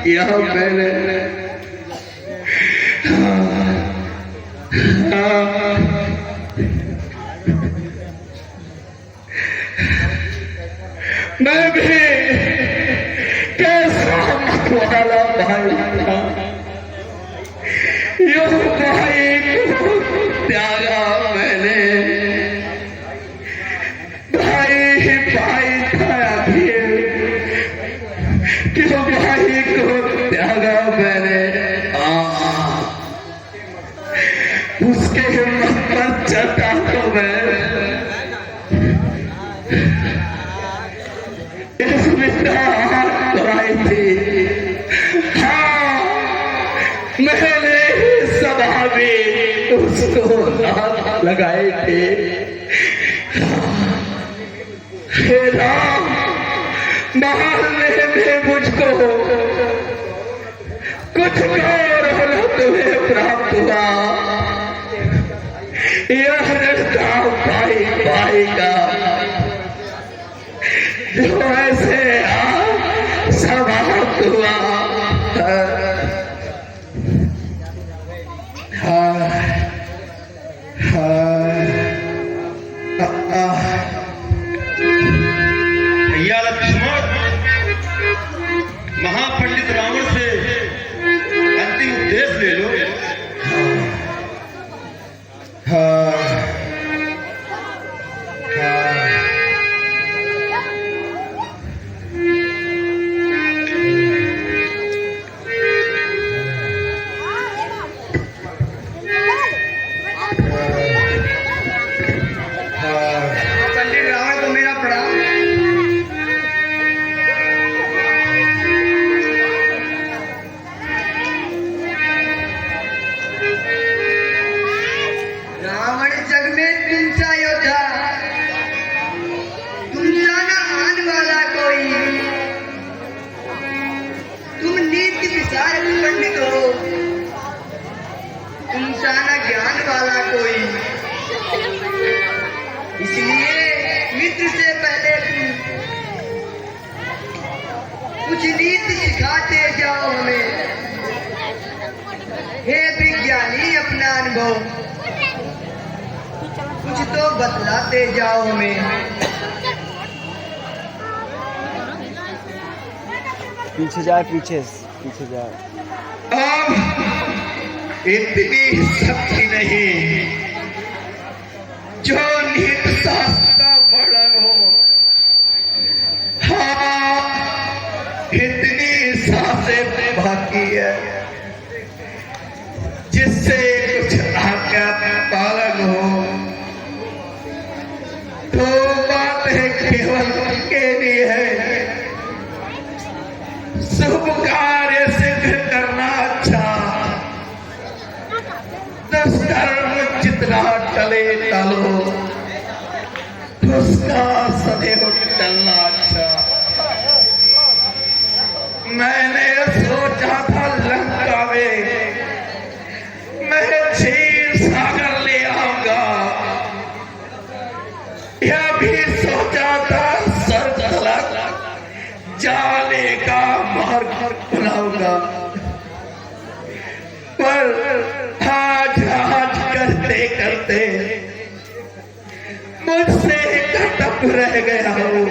यहाँ मैंने मैं भी कैसा मतवाला भाई था, यो भाई को त्यागा मैंने। भाई ही भाई था फिर क्यों भाई को त्यागा मैंने। उसके हिम्मत पर चढ़ता तो मैं इस मित्र कराई थी। हाँ, मैंने सभा में उसको हाथ लगाए थे। हे राम, मारने में मुझको कुछ और तुम्हें प्राप्त हुआ। यह रिश्ता भाई भाई का जो ऐसे समाप्त हुआ। भैया लक्ष्मण, महापंडित रावण से अंतिम उपदेश ले लो। पंडित रावण को मेरा प्रणाम। रावण जग में तुमसा योद्धा, तुमसा न आने वाला कोई। तुम नीति विचार पंडित हो, तुमसा न ज्ञान वाला कोई। इसलिए मित्र से पहले तुम कुछ नीति सिखाते जाओ हमें। हे विज्ञानी, अपना अनुभव कुछ तो बतलाते जाओ हमें। पीछे जा, पीछे पीछे जा। इतनी शक्ति नहीं जो नीति शास्त्र का वर्णन हो। हाँ, इतनी सांसें बाकी है जिससे कुछ आज्ञा पालन हो। तो बात है केवल उनके लिए है। शुभ कार्य सिद्ध करना अच्छा, दुष्कर्म जितना टले टालो, उसका सदैव टलना अच्छा। मैंने सोचा था लंका में मैं क्षीर सागर ले आऊंगा। यह भी सोचा था सर्वलक जाने का मार्ग बनाऊंगा। पर आज करते करते मुझसे कटक रह गया हो।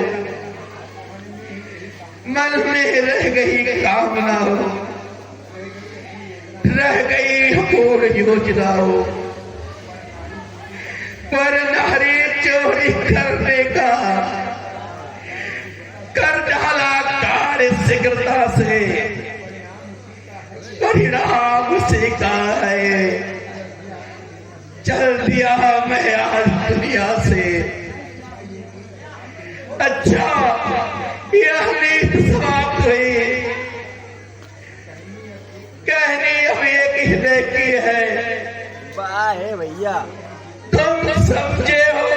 मन में रह गई कामना हो, रह गई अपूर्ण योजना हो। पर नारी चोरी करने का कर डाला तुम्हारे शीघ्रता से परिणाम उसी का है। चल दिया मैं आज दुनिया से। अच्छा, यह नीति समाप्त हुई। कहनी अब एक ही की है। वाह है भैया। तुम समझे हो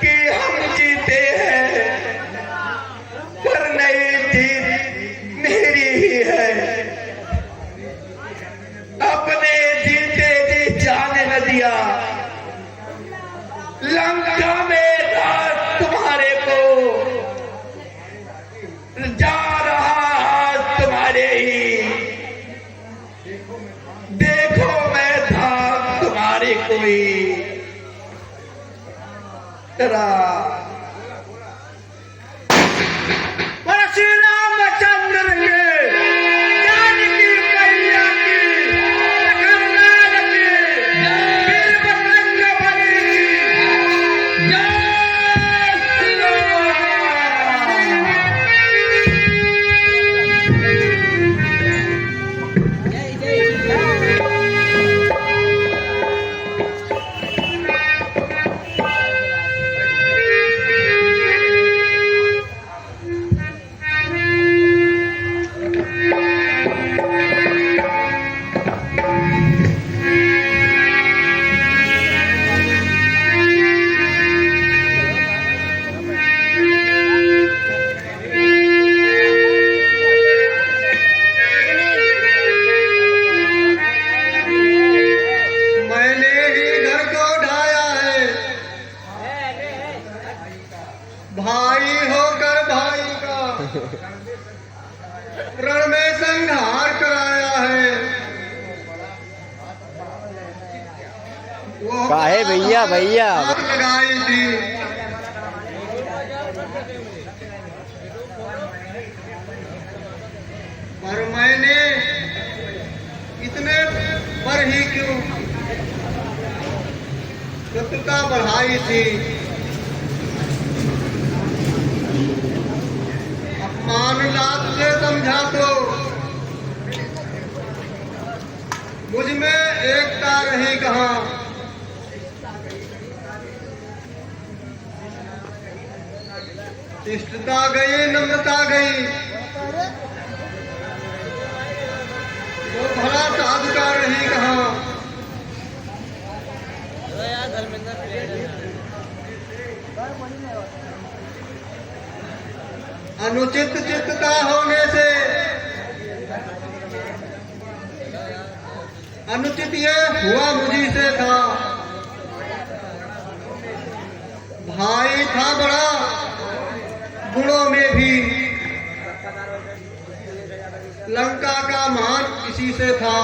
कि हम जीते हैं, पर नहीं, जीत मेरी ही है। अपने जीते जी जाने न दिया। लंका में राज तुम्हारे को, जा रहा आज तुम्हारे ही। देखो मैं था तुम्हारे कोई तेरा। रामचंद्र के जानकी मैया की जगन्नाथ की वीर बजरंग बली की जय श्री भाई होकर भाई का रण में संहार कराया है। वो काहे भैया भैया लगाई थी। पर मैंने इतने पर ही क्यों शत्रुता बढ़ाई थी। अपमान लात से समझा तो मुझ में एकता रही कहाँ। शिष्टता गई, नम्रता गई, तो भला साधुता रही कहाँ। अनुचित चित्तता होने से अनुचित ये हुआ मुझी से था। भाई था बड़ा गुणों में भी, लंका का मान इसी से था।